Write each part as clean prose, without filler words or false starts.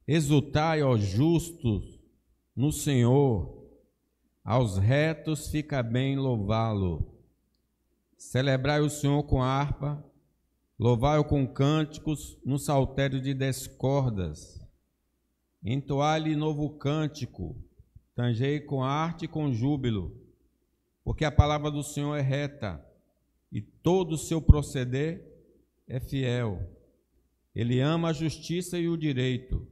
Exultai, ó justos, no Senhor, aos retos fica bem louvá-lo. Celebrai o Senhor com harpa, louvai-o com cânticos no saltério de 10 cordas. Entoai-lhe novo cântico, tangei com arte e com júbilo, porque a palavra do Senhor é reta, e todo o seu proceder é fiel. Ele ama a justiça e o direito.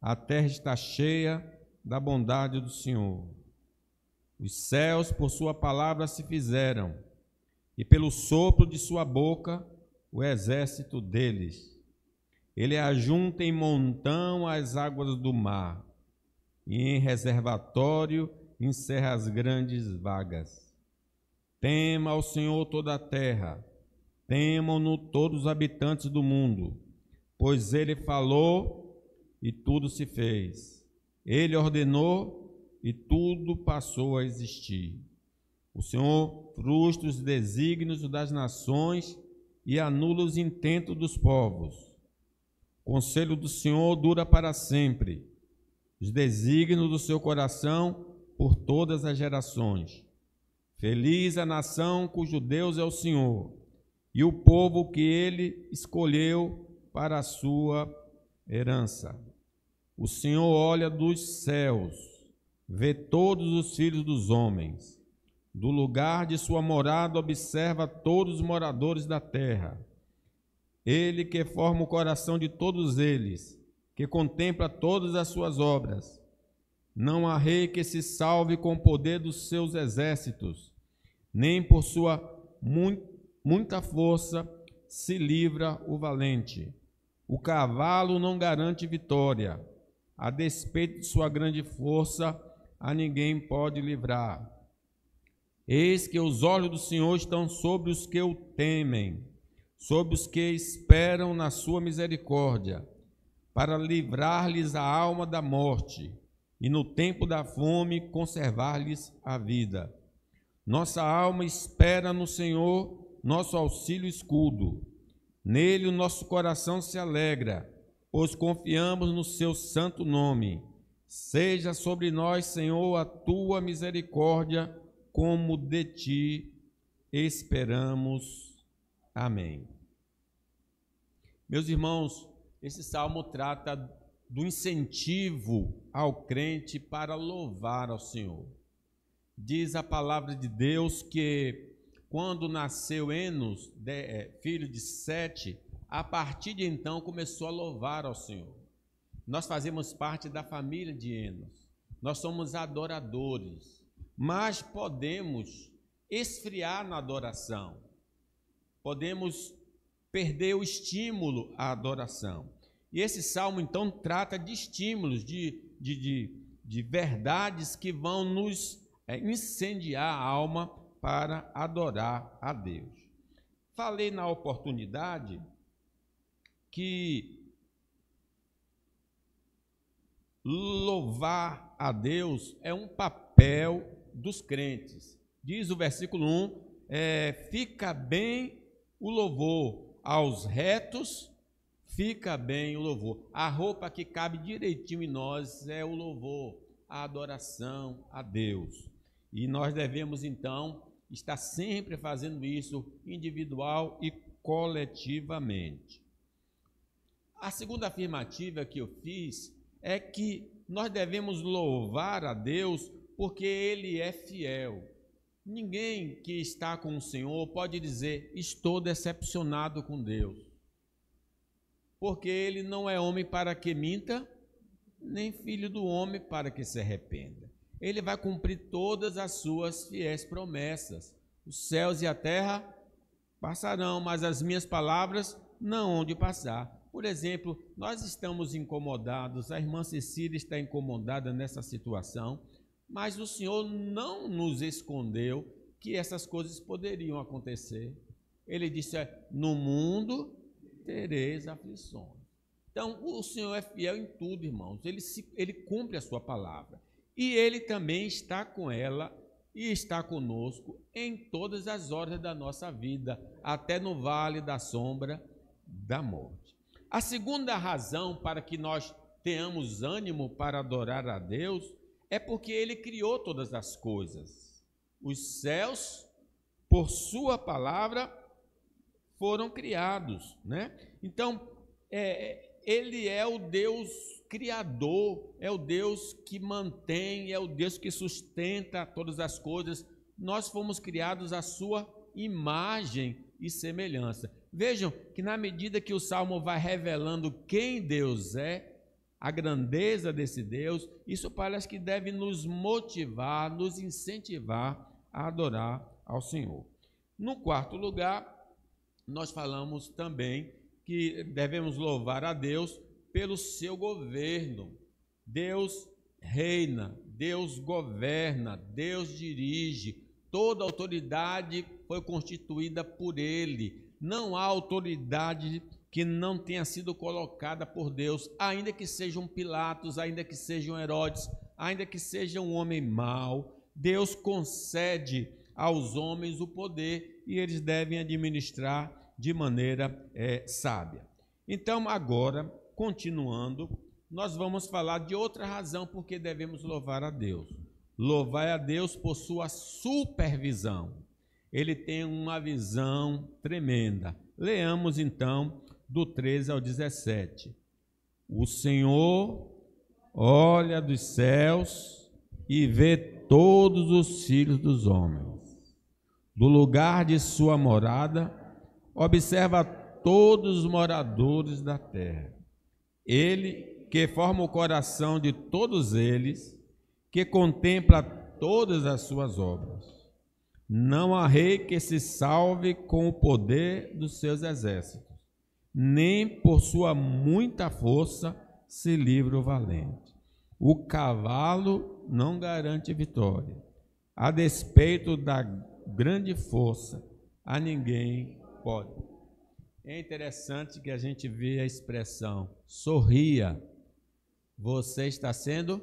A terra está cheia da bondade do Senhor. Os céus por sua palavra se fizeram, e pelo sopro de sua boca o exército deles. Ele ajunta em montão as águas do mar, e em reservatório encerra as grandes vagas. Tema ao Senhor toda a terra, temam-no todos os habitantes do mundo, pois ele falou e tudo se fez. Ele ordenou e tudo passou a existir. O Senhor frustra os desígnios das nações e anula os intentos dos povos. O conselho do Senhor dura para sempre, os desígnios do seu coração por todas as gerações. Feliz a nação cujo Deus é o Senhor, e o povo que ele escolheu para a sua herança. O Senhor olha dos céus, vê todos os filhos dos homens. Do lugar de sua morada observa todos os moradores da terra. Ele que forma o coração de todos eles, que contempla todas as suas obras. Não há rei que se salve com o poder dos seus exércitos, nem por sua muita força se livra o valente. O cavalo não garante vitória. A despeito de sua grande força, a ninguém pode livrar. Eis que os olhos do Senhor estão sobre os que o temem, sobre os que esperam na sua misericórdia, para livrar-lhes a alma da morte e no tempo da fome conservar-lhes a vida. Nossa alma espera no Senhor, nosso auxílio e escudo. Nele o nosso coração se alegra, pois confiamos no seu santo nome. Seja sobre nós, Senhor, a tua misericórdia, como de ti esperamos. Amém. Meus irmãos, esse salmo trata do incentivo ao crente para louvar ao Senhor. Diz a palavra de Deus que quando nasceu Enos, filho de Sete, a partir de então começou a louvar ao Senhor. Nós fazemos parte da família de Enos, nós somos adoradores, mas podemos esfriar na adoração, podemos perder o estímulo à adoração. E esse salmo, então, trata de estímulos, de verdades que vão nos incendiar a alma para adorar a Deus. Falei na oportunidade que louvar a Deus é um papel dos crentes. Diz o versículo 1, fica bem o louvor aos retos, fica bem o louvor. A roupa que cabe direitinho em nós é o louvor, a adoração a Deus. E nós devemos, então, estar sempre fazendo isso individual e coletivamente. A segunda afirmativa que eu fiz é que nós devemos louvar a Deus porque Ele é fiel. Ninguém que está com o Senhor pode dizer, estou decepcionado com Deus. Porque Ele não é homem para que minta, nem filho do homem para que se arrependa. Ele vai cumprir todas as suas fiéis promessas. Os céus e a terra passarão, mas as minhas palavras não hão de passar. Por exemplo, nós estamos incomodados, a irmã Cecília está incomodada nessa situação, mas o Senhor não nos escondeu que essas coisas poderiam acontecer. Ele disse, no mundo tereis aflições. Então, o Senhor é fiel em tudo, irmãos. Ele cumpre a sua palavra. E Ele também está com ela e está conosco em todas as horas da nossa vida, até no vale da sombra da morte. A segunda razão para que nós tenhamos ânimo para adorar a Deus, é porque Ele criou todas as coisas. Os céus, por sua palavra, foram criados, né? Então, Ele é o Deus criador, é o Deus que mantém, é o Deus que sustenta todas as coisas. Nós fomos criados à sua imagem e semelhança. Vejam que na medida que o Salmo vai revelando quem Deus é, a grandeza desse Deus, isso parece que deve nos motivar, nos incentivar a adorar ao Senhor. No quarto lugar, nós falamos também que devemos louvar a Deus pelo seu governo. Deus reina, Deus governa, Deus dirige, toda autoridade foi constituída por Ele. Não há autoridade que não tenha sido colocada por Deus, ainda que sejam Pilatos, ainda que sejam Herodes, ainda que seja um homem mau, Deus concede aos homens o poder e eles devem administrar de maneira sábia. Então, agora, continuando, nós vamos falar de outra razão porque devemos louvar a Deus. Louvar a Deus por sua supervisão. Ele tem uma visão tremenda. Leamos, então, do 13 ao 17. O Senhor olha dos céus e vê todos os filhos dos homens. Do lugar de sua morada, observa todos os moradores da terra. Ele que forma o coração de todos eles, que contempla todas as suas obras. Não há rei que se salve com o poder dos seus exércitos, nem por sua muita força se livra o valente. O cavalo não garante vitória. A despeito da grande força, a ninguém pode. É interessante que a gente vê a expressão sorria, você está sendo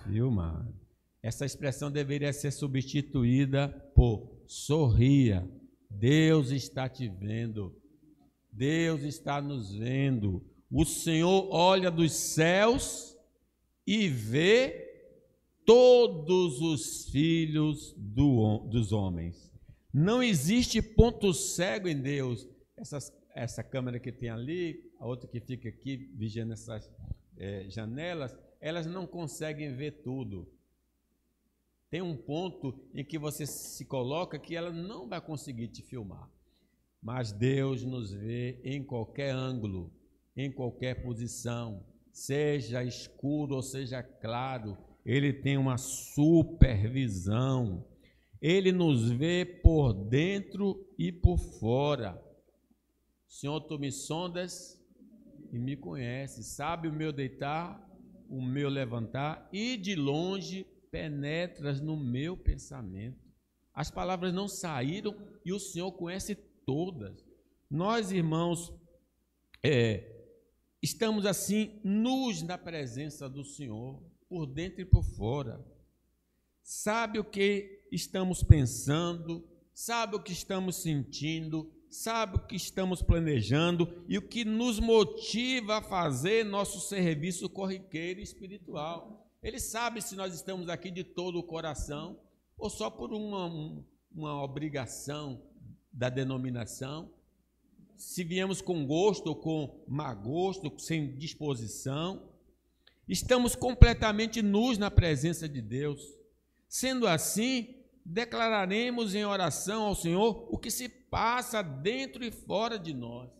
filmado. Essa expressão deveria ser substituída por sorria, Deus está te vendo, Deus está nos vendo. O Senhor olha dos céus e vê todos os filhos dos homens. Não existe ponto cego em Deus. Essa câmera que tem ali, a outra que fica aqui vigiando essas janelas, elas não conseguem ver tudo. Tem um ponto em que você se coloca que ela não vai conseguir te filmar. Mas Deus nos vê em qualquer ângulo, em qualquer posição, seja escuro ou seja claro, Ele tem uma supervisão. Ele nos vê por dentro e por fora. Senhor, tu me sondas e me conheces, sabe o meu deitar, o meu levantar, e de longe penetras no meu pensamento. As palavras não saíram e o Senhor conhece todas. Nós, irmãos, estamos assim, nus na presença do Senhor, por dentro e por fora. Sabe o que estamos pensando, sabe o que estamos sentindo, sabe o que estamos planejando e o que nos motiva a fazer nosso serviço corriqueiro e espiritual. Ele sabe se nós estamos aqui de todo o coração ou só por uma obrigação da denominação, se viemos com gosto ou com má gosto, sem disposição. Estamos completamente nus na presença de Deus. Sendo assim, declararemos em oração ao Senhor o que se passa dentro e fora de nós.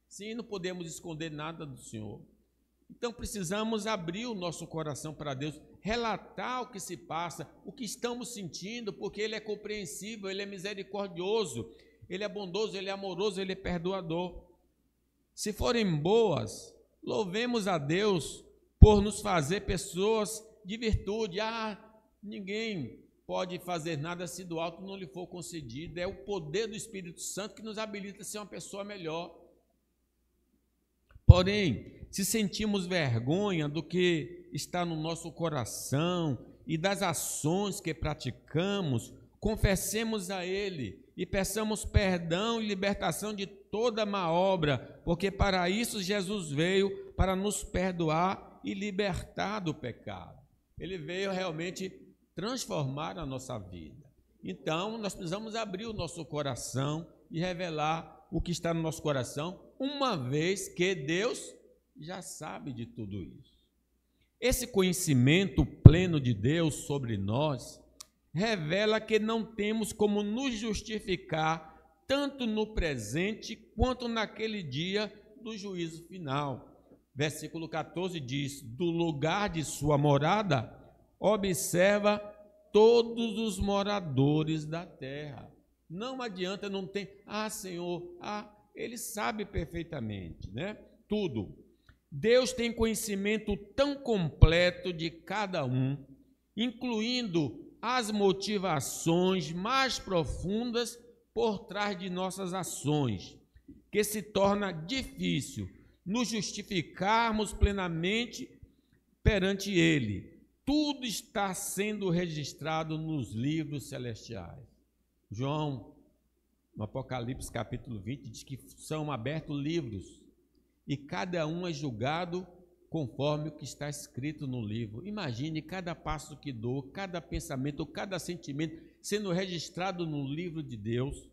Sim, não podemos esconder nada do Senhor. Então precisamos abrir o nosso coração para Deus, relatar o que se passa, o que estamos sentindo, porque Ele é compreensível, Ele é misericordioso, Ele é bondoso, Ele é amoroso, Ele é perdoador. Se forem boas, louvemos a Deus por nos fazer pessoas de virtude. Ninguém pode fazer nada se do alto não lhe for concedido. É o poder do Espírito Santo que nos habilita a ser uma pessoa melhor. Porém, se sentimos vergonha do que está no nosso coração e das ações que praticamos, confessemos a Ele e peçamos perdão e libertação de toda má obra, porque para isso Jesus veio, para nos perdoar e libertar do pecado. Ele veio realmente transformar a nossa vida. Então, nós precisamos abrir o nosso coração e revelar o que está no nosso coração, uma vez que Deus já sabe de tudo isso. Esse conhecimento pleno de Deus sobre nós revela que não temos como nos justificar tanto no presente quanto naquele dia do juízo final. Versículo 14 diz: do lugar de sua morada, observa todos os moradores da terra. Não adianta, não tem, Senhor, Ele sabe perfeitamente, né? Tudo. Deus tem conhecimento tão completo de cada um, incluindo as motivações mais profundas por trás de nossas ações, que se torna difícil nos justificarmos plenamente perante Ele. Tudo está sendo registrado nos livros celestiais. João, no Apocalipse capítulo 20, diz que são abertos livros e cada um é julgado conforme o que está escrito no livro. Imagine cada passo que dou, cada pensamento, cada sentimento sendo registrado no livro de Deus.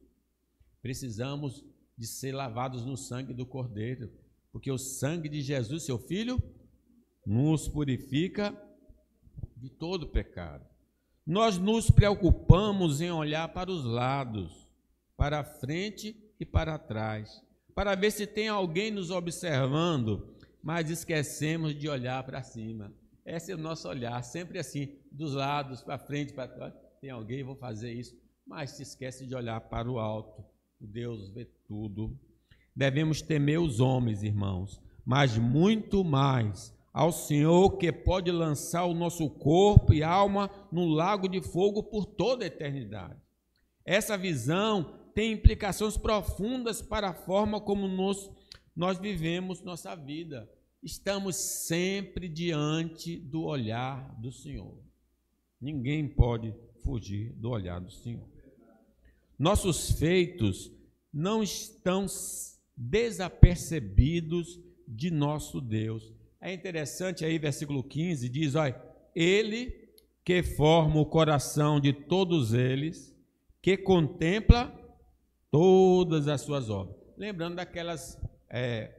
Precisamos de ser lavados no sangue do Cordeiro, porque o sangue de Jesus, seu Filho, nos purifica de todo pecado. Nós nos preocupamos em olhar para os lados, para a frente e para trás, para ver se tem alguém nos observando, mas esquecemos de olhar para cima. Esse é o nosso olhar, sempre assim, dos lados, para frente, para trás. Tem alguém, vou fazer isso, mas se esquece de olhar para o alto. Deus vê tudo. Devemos temer os homens, irmãos, mas muito mais ao Senhor, que pode lançar o nosso corpo e alma no lago de fogo por toda a eternidade. Essa visão tem implicações profundas para a forma como nós vivemos nossa vida. Estamos sempre diante do olhar do Senhor. Ninguém pode fugir do olhar do Senhor. Nossos feitos não estão desapercebidos de nosso Deus. É interessante aí, versículo 15, diz, olha, Ele que forma o coração de todos eles, que contempla todas as suas obras. Lembrando daquelas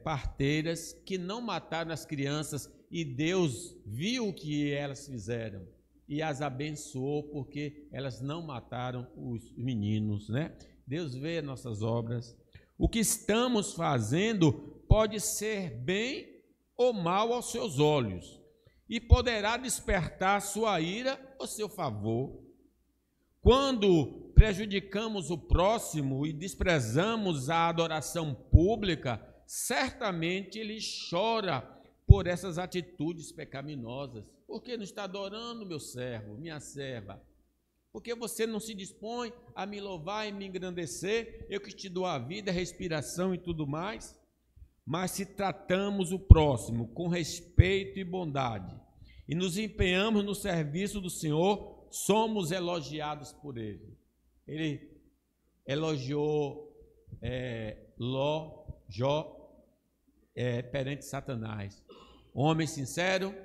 parteiras que não mataram as crianças e Deus viu o que elas fizeram e as abençoou porque elas não mataram os meninos, né? Deus vê nossas obras. O que estamos fazendo pode ser bem ou mal aos seus olhos e poderá despertar sua ira ou seu favor. Quando prejudicamos o próximo e desprezamos a adoração pública, certamente ele chora por essas atitudes pecaminosas. Por que não está adorando meu servo, minha serva? Por que você não se dispõe a me louvar e me engrandecer? Eu que te dou a vida, a respiração e tudo mais. Mas se tratamos o próximo com respeito e bondade e nos empenhamos no serviço do Senhor, somos elogiados por Ele. Ele elogiou Jó perante Satanás. Homem sincero,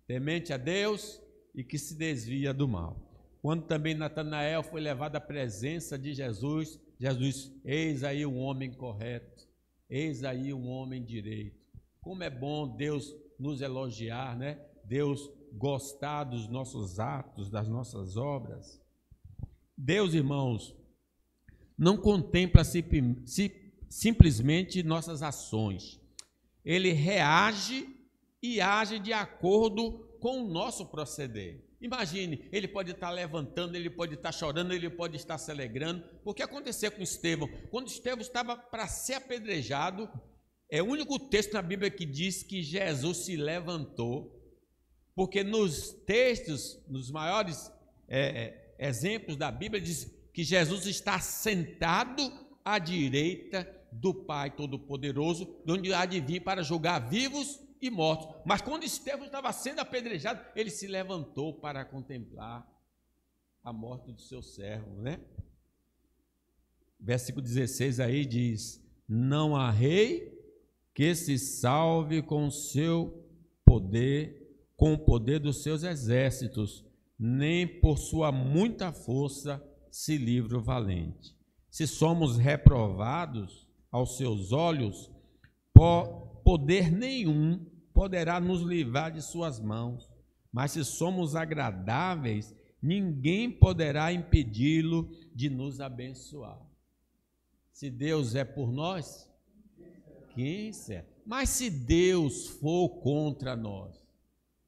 temente a Deus e que se desvia do mal. Quando também Natanael foi levado à presença de Jesus, Jesus, eis aí um homem correto, eis aí um homem direito. Como é bom Deus nos elogiar, né? Deus gostar dos nossos atos, das nossas obras. Deus, irmãos, não contempla simplesmente nossas ações. Ele reage e age de acordo com o nosso proceder. Imagine, ele pode estar levantando, ele pode estar chorando, ele pode estar se alegrando. O que aconteceu com Estevão? Quando Estevão estava para ser apedrejado, é o único texto na Bíblia que diz que Jesus se levantou, porque nos textos, nos maiores exemplos da Bíblia, diz que Jesus está sentado à direita do Pai Todo-Poderoso, de onde há de vir para julgar vivos e mortos. Mas quando Estevão estava sendo apedrejado, ele se levantou para contemplar a morte do seu servo, né? Versículo 16 aí diz: não há rei que se salve com o seu poder, com o poder dos seus exércitos, nem por sua muita força se livra o valente. Se somos reprovados aos seus olhos, poder nenhum poderá nos livrar de suas mãos. Mas se somos agradáveis, ninguém poderá impedi-lo de nos abençoar. Se Deus é por nós, quem será? Mas se Deus for contra nós,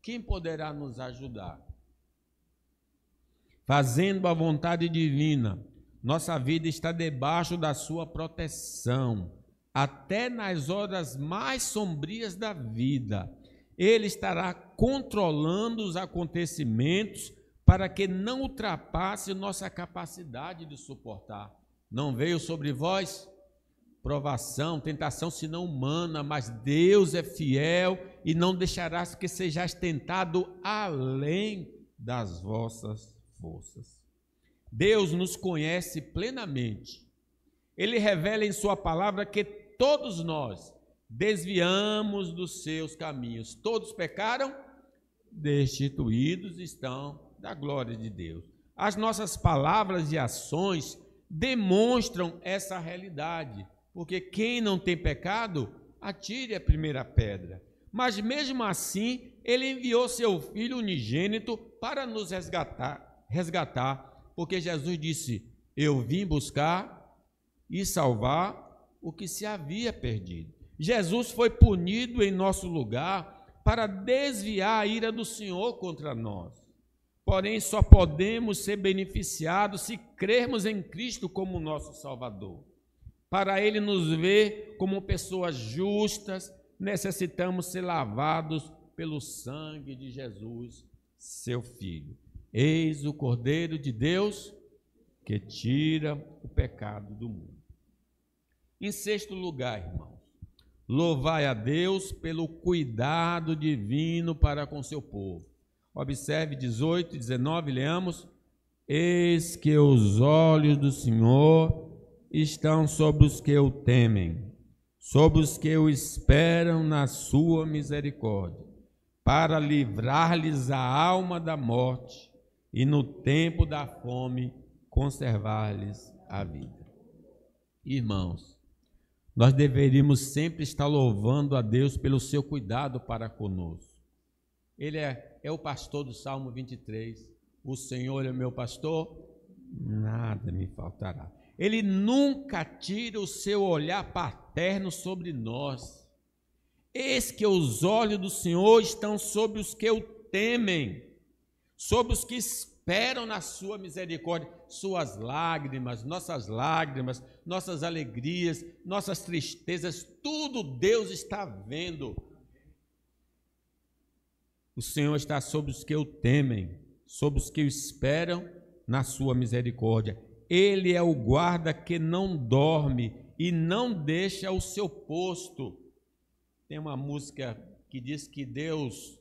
quem poderá nos ajudar? Fazendo a vontade divina, nossa vida está debaixo da sua proteção, até nas horas mais sombrias da vida. Ele estará controlando os acontecimentos para que não ultrapasse nossa capacidade de suportar. Não veio sobre vós provação, tentação, senão humana, mas Deus é fiel e não deixará que sejais tentado além das vossas forças. Deus nos conhece plenamente. Ele revela em sua palavra que todos nós desviamos dos seus caminhos. Todos pecaram, destituídos estão da glória de Deus. As nossas palavras e ações demonstram essa realidade, porque quem não tem pecado, atire a primeira pedra. Mas mesmo assim, ele enviou seu Filho unigênito para nos resgatar, porque Jesus disse: eu vim buscar e salvar o que se havia perdido. Jesus foi punido em nosso lugar para desviar a ira do Senhor contra nós. Porém, só podemos ser beneficiados se crermos em Cristo como nosso Salvador. Para Ele nos ver como pessoas justas, necessitamos ser lavados pelo sangue de Jesus, seu Filho. Eis o Cordeiro de Deus que tira o pecado do mundo. Em sexto lugar, irmãos, louvai a Deus pelo cuidado divino para com seu povo. Observe 18 e 19, leamos. Eis que os olhos do Senhor estão sobre os que o temem, sobre os que o esperam na sua misericórdia, para livrar-lhes a alma da morte e no tempo da fome conservar-lhes a vida. Irmãos, nós deveríamos sempre estar louvando a Deus pelo seu cuidado para conosco. Ele é o pastor do Salmo 23. O Senhor é meu pastor, nada me faltará. Ele nunca tira o seu olhar paterno sobre nós. Eis que os olhos do Senhor estão sobre os que o temem, sobre os que esperam na sua misericórdia. Suas lágrimas, nossas alegrias, nossas tristezas, tudo Deus está vendo. O Senhor está sobre os que o temem, sobre os que o esperam na sua misericórdia. Ele é o guarda que não dorme e não deixa o seu posto. Tem uma música que diz que Deus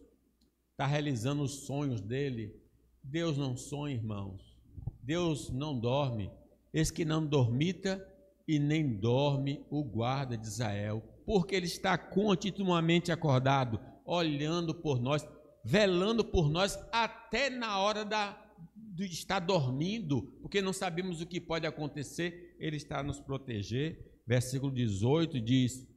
está realizando os sonhos dele. Deus não sonha, irmãos. Deus não dorme. Eis que não dormita e nem dorme o guarda de Israel, porque ele está continuamente acordado, olhando por nós, velando por nós, até na hora de estar dormindo, porque não sabemos o que pode acontecer, ele está a nos proteger. Versículo 18 diz,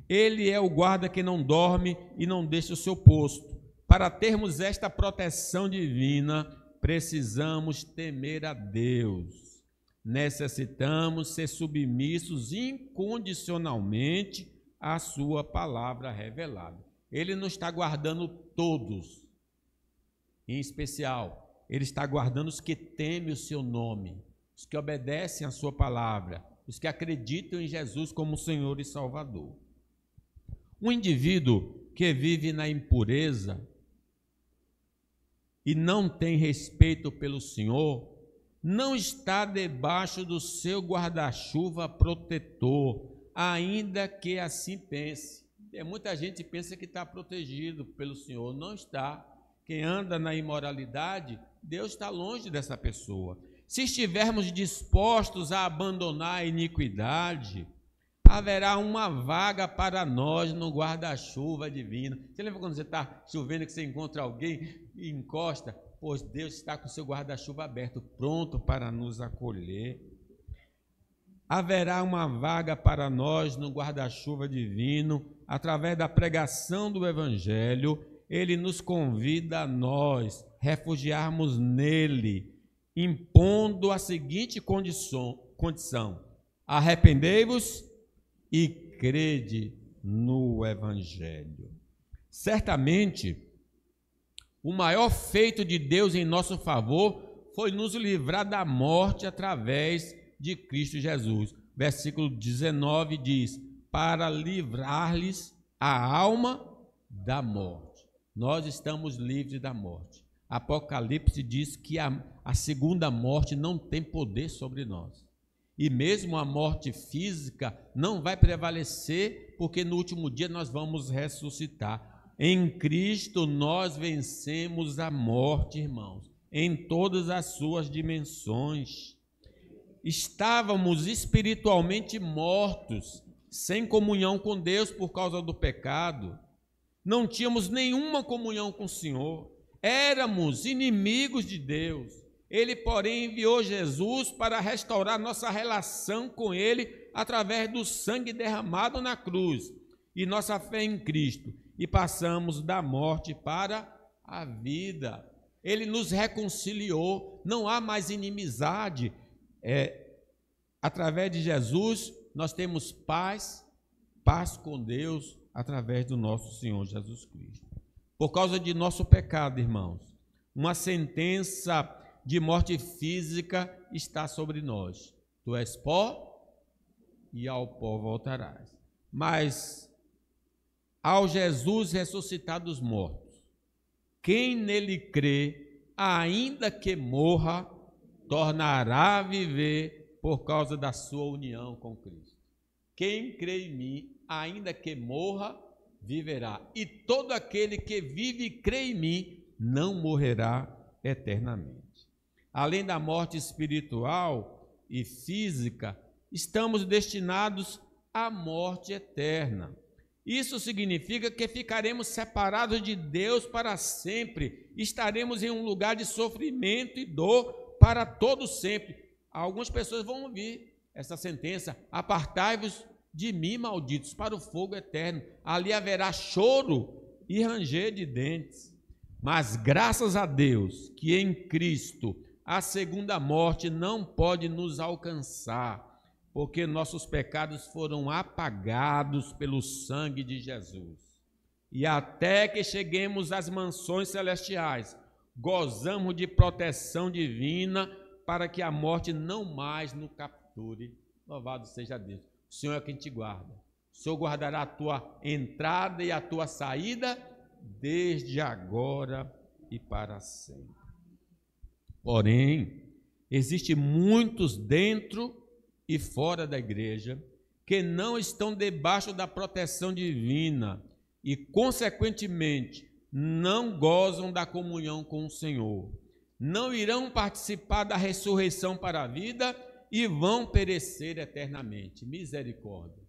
ele é o guarda que não dorme e não deixa o seu posto. Para termos esta proteção divina, precisamos temer a Deus. Necessitamos ser submissos incondicionalmente à sua palavra revelada. Ele não está guardando todos, em especial, ele está guardando os que temem o seu nome, os que obedecem à sua palavra, os que acreditam em Jesus como Senhor e Salvador. Um indivíduo que vive na impureza e não tem respeito pelo Senhor, não está debaixo do seu guarda-chuva protetor, ainda que assim pense. Muita gente pensa que está protegido pelo Senhor, não está. Quem anda na imoralidade, Deus está longe dessa pessoa. Se estivermos dispostos a abandonar a iniquidade, haverá uma vaga para nós no guarda-chuva divino. Você lembra quando você está chovendo que você encontra alguém e encosta? Pois Deus está com o seu guarda-chuva aberto, pronto para nos acolher. Haverá uma vaga para nós no guarda-chuva divino, através da pregação do Evangelho. Ele nos convida a nós refugiarmos nele, impondo a seguinte condição: arrependei-vos e crede no Evangelho. Certamente, o maior feito de Deus em nosso favor foi nos livrar da morte através de Cristo Jesus. Versículo 19 diz: para livrar-lhes a alma da morte. Nós estamos livres da morte. Apocalipse diz que a segunda morte não tem poder sobre nós. E mesmo a morte física não vai prevalecer, porque no último dia nós vamos ressuscitar. Em Cristo nós vencemos a morte, irmãos, em todas as suas dimensões. Estávamos espiritualmente mortos, sem comunhão com Deus por causa do pecado. Não tínhamos nenhuma comunhão com o Senhor. Éramos inimigos de Deus. Ele, porém, enviou Jesus para restaurar nossa relação com Ele através do sangue derramado na cruz e nossa fé em Cristo. E passamos da morte para a vida. Ele nos reconciliou. Não há mais inimizade. Através de Jesus, nós temos paz com Deus, através do nosso Senhor Jesus Cristo. Por causa de nosso pecado, irmãos, uma sentença de morte física está sobre nós. Tu és pó e ao pó voltarás. Mas ao Jesus ressuscitar dos mortos, quem nele crê, ainda que morra, tornará a viver por causa da sua união com Cristo. Quem crê em mim, ainda que morra, viverá. E todo aquele que vive e crê em mim, não morrerá eternamente. Além da morte espiritual e física, estamos destinados à morte eterna. Isso significa que ficaremos separados de Deus para sempre. Estaremos em um lugar de sofrimento e dor para todo sempre. Algumas pessoas vão ouvir essa sentença: apartai-vos de mim, malditos, para o fogo eterno. Ali haverá choro e ranger de dentes. Mas graças a Deus que em Cristo a segunda morte não pode nos alcançar, porque nossos pecados foram apagados pelo sangue de Jesus. E até que cheguemos às mansões celestiais, gozamos de proteção divina para que a morte não mais nos capture. Louvado seja Deus. O Senhor é quem te guarda. O Senhor guardará a tua entrada e a tua saída desde agora e para sempre. Porém, existem muitos dentro e fora da igreja que não estão debaixo da proteção divina e, consequentemente, não gozam da comunhão com o Senhor. Não irão participar da ressurreição para a vida e vão perecer eternamente. Misericórdia.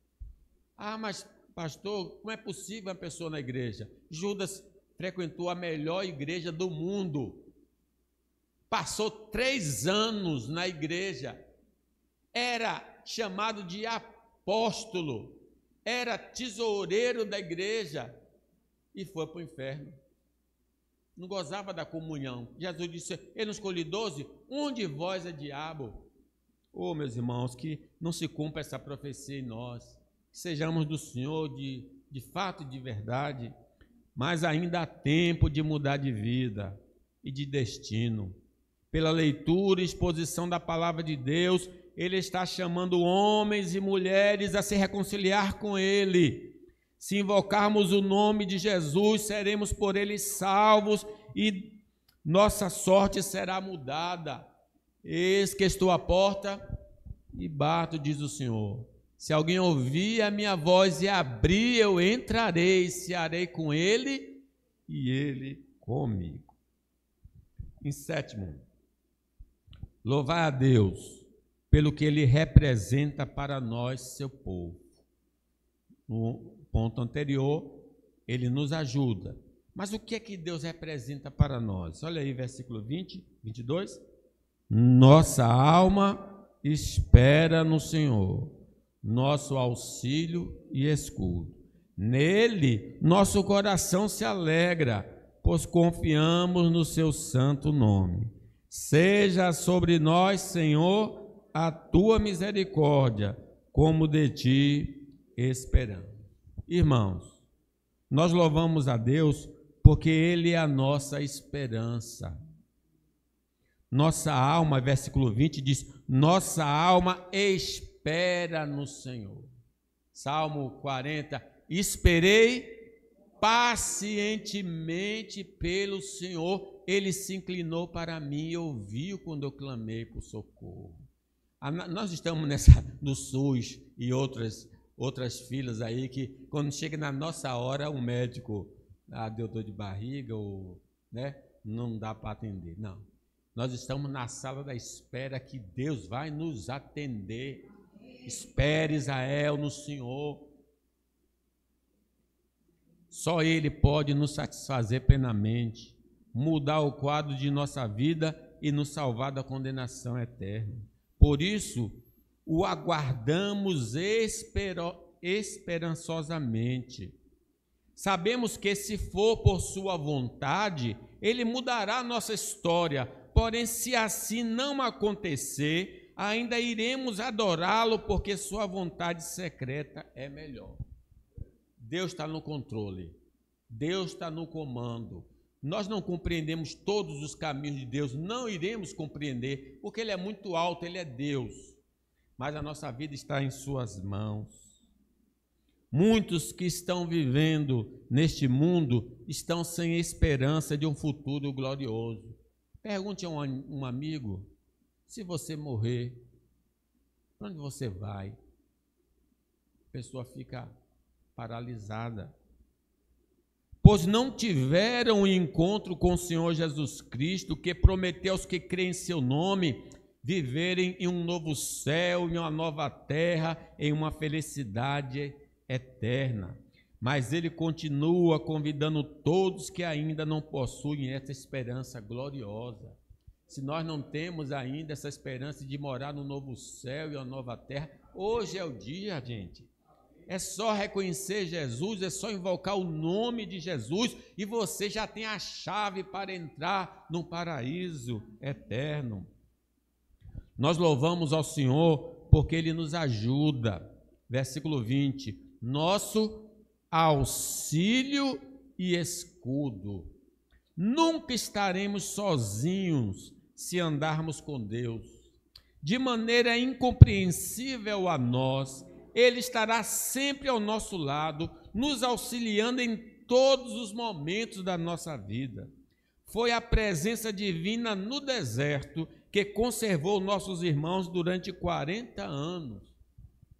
Ah, mas pastor, como é possível uma pessoa na igreja? Judas frequentou a melhor igreja do mundo. Passou 3 anos na igreja. Era chamado de apóstolo. Era tesoureiro da igreja. E foi para o inferno. Não gozava da comunhão. Jesus disse: eu não escolhi 12? Um de vós é diabo. Oh, meus irmãos, que não se cumpra essa profecia em nós, que sejamos do Senhor de fato e de verdade, mas ainda há tempo de mudar de vida e de destino. Pela leitura e exposição da palavra de Deus, Ele está chamando homens e mulheres a se reconciliar com Ele. Se invocarmos o nome de Jesus, seremos por Ele salvos e nossa sorte será mudada. Eis que estou à porta e bato, diz o Senhor. Se alguém ouvir a minha voz e abrir, eu entrarei e cearei com ele e ele comigo. Em 7º, louvar a Deus pelo que Ele representa para nós, seu povo. no ponto anterior, ele nos ajuda. Mas o que é que Deus representa para nós? Olha aí, versículo 20, 22. Nossa alma espera no Senhor, nosso auxílio e escudo. Nele, nosso coração se alegra, pois confiamos no seu santo nome. Seja sobre nós, Senhor, a tua misericórdia, como de ti esperamos. Irmãos, nós louvamos a Deus porque Ele é a nossa esperança. Nossa alma, versículo 20 diz, nossa alma espera no Senhor. Salmo 40, esperei pacientemente pelo Senhor, Ele se inclinou para mim e ouviu quando eu clamei por socorro. Nós estamos no SUS e outras filas aí que quando chega na nossa hora o médico deu dor de barriga ou não dá para atender. Não, nós estamos na sala da espera que Deus vai nos atender. Espere, Israel, no Senhor. Só Ele pode nos satisfazer plenamente, mudar o quadro de nossa vida e nos salvar da condenação eterna. Por isso, o aguardamos esperançosamente. Sabemos que, se for por sua vontade, Ele mudará a nossa história. Porém, se assim não acontecer, ainda iremos adorá-lo, porque sua vontade secreta é melhor. Deus está no controle. Deus está no comando. Nós não compreendemos todos os caminhos de Deus, não iremos compreender, porque Ele é muito alto, Ele é Deus. Mas a nossa vida está em suas mãos. Muitos que estão vivendo neste mundo estão sem esperança de um futuro glorioso. Pergunte a um amigo, se você morrer, para onde você vai? A pessoa fica paralisada. Pois não tiveram um encontro com o Senhor Jesus Cristo, que prometeu aos que creem em seu nome viverem em um novo céu, em uma nova terra, em uma felicidade eterna. Mas Ele continua convidando todos que ainda não possuem essa esperança gloriosa. Se nós não temos ainda essa esperança de morar no novo céu e uma nova terra, hoje é o dia, gente. É só reconhecer Jesus, é só invocar o nome de Jesus e você já tem a chave para entrar no paraíso eterno. Nós louvamos ao Senhor porque Ele nos ajuda. Versículo 20, nosso auxílio e escudo. Nunca estaremos sozinhos se andarmos com Deus. De maneira incompreensível a nós, Ele estará sempre ao nosso lado, nos auxiliando em todos os momentos da nossa vida. Foi a presença divina no deserto que conservou nossos irmãos durante 40 anos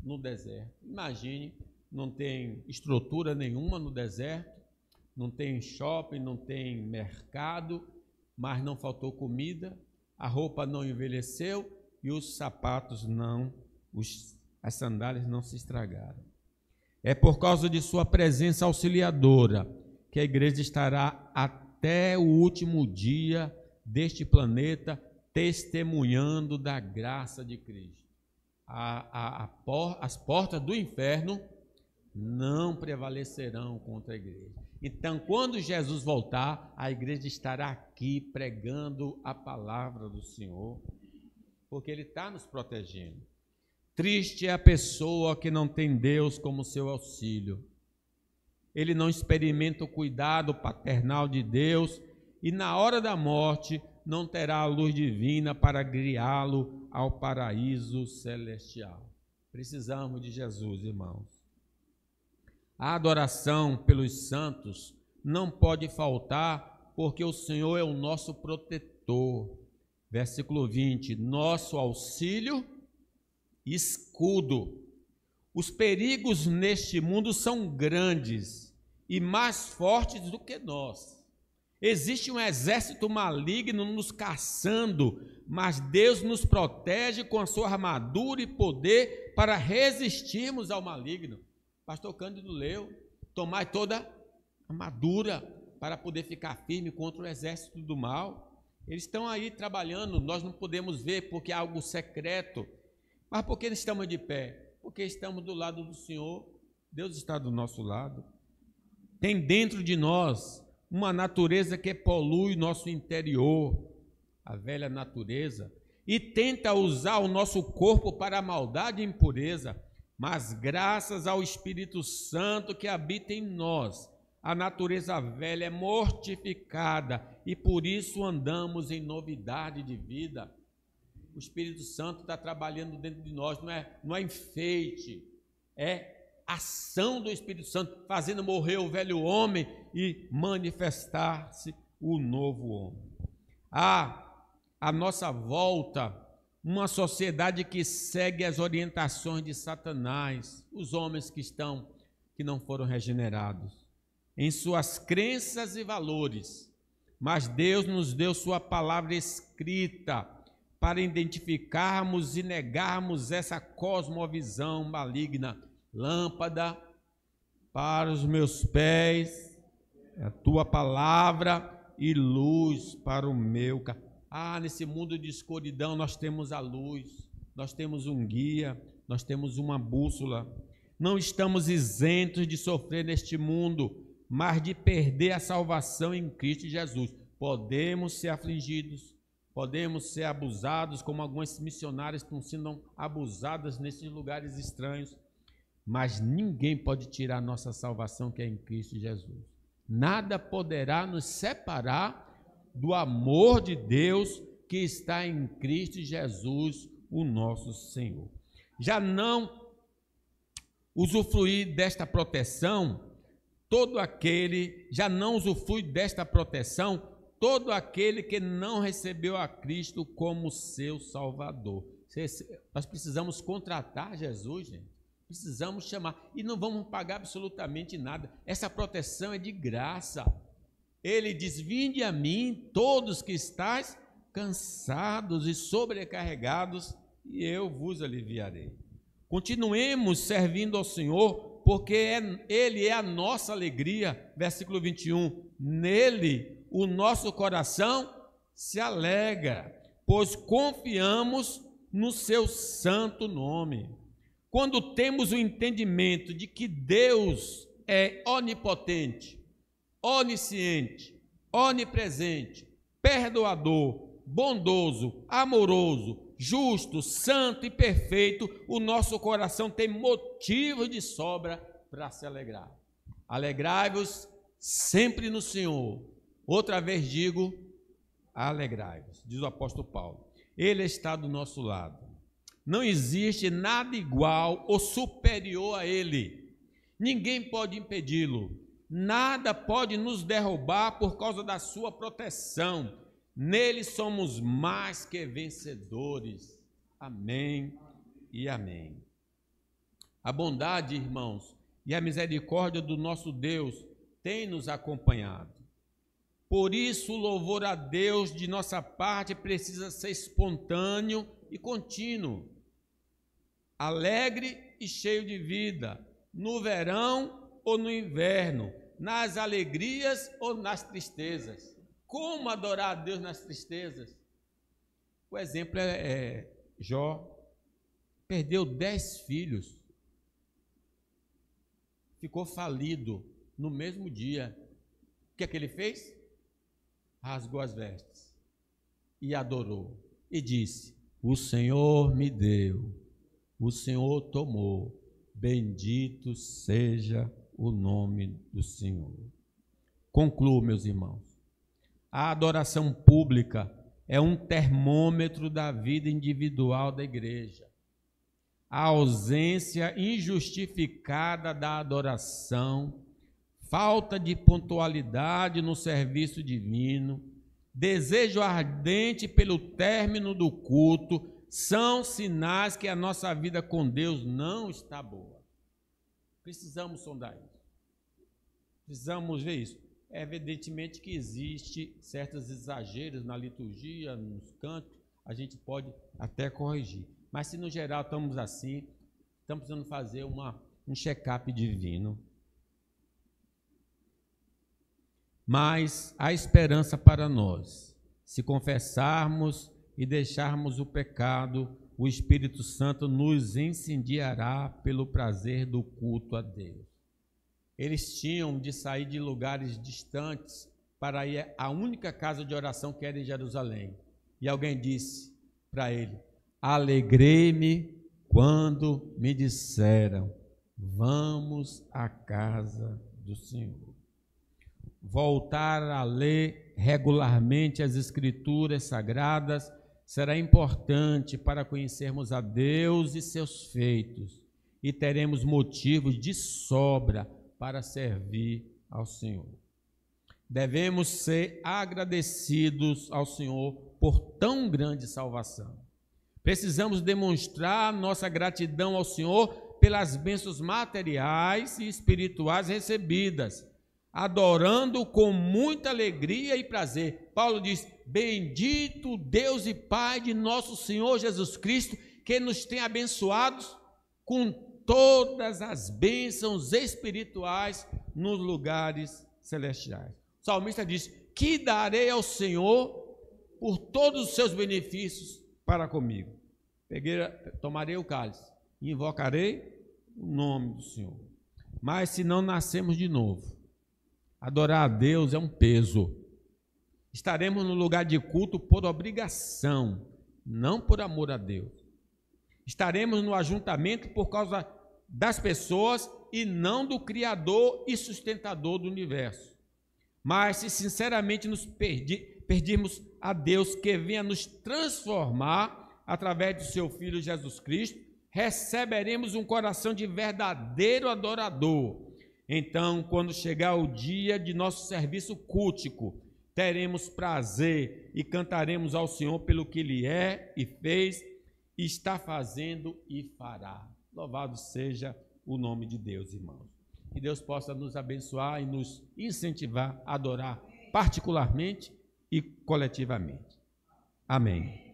no deserto. Imagine, não tem estrutura nenhuma no deserto, não tem shopping, não tem mercado, mas não faltou comida, a roupa não envelheceu e os sapatos as sandálias não se estragaram. É por causa de sua presença auxiliadora que a igreja estará até o último dia deste planeta testemunhando da graça de Cristo. As portas do inferno não prevalecerão contra a igreja. Então, quando Jesus voltar, a igreja estará aqui pregando a palavra do Senhor, porque Ele está nos protegendo. Triste é a pessoa que não tem Deus como seu auxílio. Ele não experimenta o cuidado paternal de Deus e na hora da morte não terá a luz divina para guiá-lo ao paraíso celestial. Precisamos de Jesus, irmãos. A adoração pelos santos não pode faltar, porque o Senhor é o nosso protetor. Versículo 20, nosso auxílio, escudo. Os perigos neste mundo são grandes e mais fortes do que nós. Existe um exército maligno nos caçando, mas Deus nos protege com a sua armadura e poder para resistirmos ao maligno. pastor Cândido leu, tomai toda a armadura para poder ficar firme contra o exército do mal. Eles estão aí trabalhando, nós não podemos ver porque é algo secreto. Mas por que estamos de pé? Porque estamos do lado do Senhor, Deus está do nosso lado. Tem dentro de nós uma natureza que polui nosso interior, a velha natureza, e tenta usar o nosso corpo para a maldade e impureza, mas graças ao Espírito Santo que habita em nós, a natureza velha é mortificada e por isso andamos em novidade de vida. O Espírito Santo está trabalhando dentro de nós, não é enfeite, é ação do Espírito Santo, fazendo morrer o velho homem e manifestar-se o novo homem. À nossa volta, uma sociedade que segue as orientações de Satanás, os homens que não foram regenerados, em suas crenças e valores, mas Deus nos deu sua palavra escrita para identificarmos e negarmos essa cosmovisão maligna. Lâmpada para os meus pés, é a tua palavra, e luz para o meu caminho. Nesse mundo de escuridão nós temos a luz, nós temos um guia, nós temos uma bússola. Não estamos isentos de sofrer neste mundo, mas de perder a salvação em Cristo Jesus. Podemos ser afligidos, podemos ser abusados, como algumas missionárias estão sendo abusadas nesses lugares estranhos, mas ninguém pode tirar a nossa salvação que é em Cristo Jesus. Nada poderá nos separar do amor de Deus que está em Cristo Jesus, o nosso Senhor. Já não usufrui desta proteção todo aquele que não recebeu a Cristo como seu Salvador. Nós precisamos contratar Jesus, gente. Precisamos chamar, e não vamos pagar absolutamente nada. Essa proteção é de graça. Ele diz: vinde a mim, todos que estáis cansados e sobrecarregados, e eu vos aliviarei. Continuemos servindo ao Senhor, porque Ele é a nossa alegria. Versículo 21, nele o nosso coração se alegra, pois confiamos no seu santo nome. Quando temos o entendimento de que Deus é onipotente, onisciente, onipresente, perdoador, bondoso, amoroso, justo, santo e perfeito, o nosso coração tem motivo de sobra para se alegrar. Alegrai-vos sempre no Senhor. Outra vez digo, alegrai-vos, diz o apóstolo Paulo. Ele está do nosso lado. Não existe nada igual ou superior a Ele. Ninguém pode impedi-lo. Nada pode nos derrubar por causa da sua proteção. Nele somos mais que vencedores. Amém e amém. A bondade, irmãos, e a misericórdia do nosso Deus tem nos acompanhado. Por isso, o louvor a Deus de nossa parte precisa ser espontâneo e contínuo, alegre e cheio de vida, no verão ou no inverno, nas alegrias ou nas tristezas. Como adorar a Deus nas tristezas? O exemplo é Jó. Perdeu 10 filhos, ficou falido no mesmo dia. O que é que ele fez? Rasgou as vestes e adorou e disse: o Senhor me deu, o Senhor tomou, bendito seja o nome do Senhor. Concluo, meus irmãos. A adoração pública é um termômetro da vida individual da igreja. A ausência injustificada da adoração, falta de pontualidade no serviço divino, desejo ardente pelo término do culto, são sinais que a nossa vida com Deus não está boa. Precisamos sondar isso. Precisamos ver isso. É evidentemente que existe certos exageros na liturgia, nos cantos, a gente pode até corrigir. Mas se no geral estamos assim, estamos precisando fazer um um check-up divino. Mas há esperança para nós. Se confessarmos e deixarmos o pecado, o Espírito Santo nos incendiará pelo prazer do culto a Deus. Eles tinham de sair de lugares distantes para ir à única casa de oração que era em Jerusalém. E alguém disse para ele: alegrei-me quando me disseram, vamos à casa do Senhor. Voltar a ler regularmente as Escrituras Sagradas será importante para conhecermos a Deus e seus feitos, e teremos motivos de sobra para servir ao Senhor. Devemos ser agradecidos ao Senhor por tão grande salvação. Precisamos demonstrar nossa gratidão ao Senhor pelas bênçãos materiais e espirituais recebidas, adorando com muita alegria e prazer. Paulo diz: bendito Deus e Pai de nosso Senhor Jesus Cristo, que nos tem abençoados com todas as bênçãos espirituais nos lugares celestiais. O salmista diz: que darei ao Senhor por todos os seus benefícios para comigo. Tomarei o cálice e invocarei o nome do Senhor. Mas se não nascemos de novo, adorar a Deus é um peso. Estaremos no lugar de culto por obrigação, não por amor a Deus. Estaremos no ajuntamento por causa das pessoas e não do Criador e sustentador do universo. Mas se sinceramente nos pedirmos a Deus que venha nos transformar através do seu Filho Jesus Cristo, receberemos um coração de verdadeiro adorador. Então, quando chegar o dia de nosso serviço cultico, teremos prazer e cantaremos ao Senhor pelo que Ele é e fez, e está fazendo e fará. Louvado seja o nome de Deus, irmãos. Que Deus possa nos abençoar e nos incentivar a adorar particularmente e coletivamente. Amém.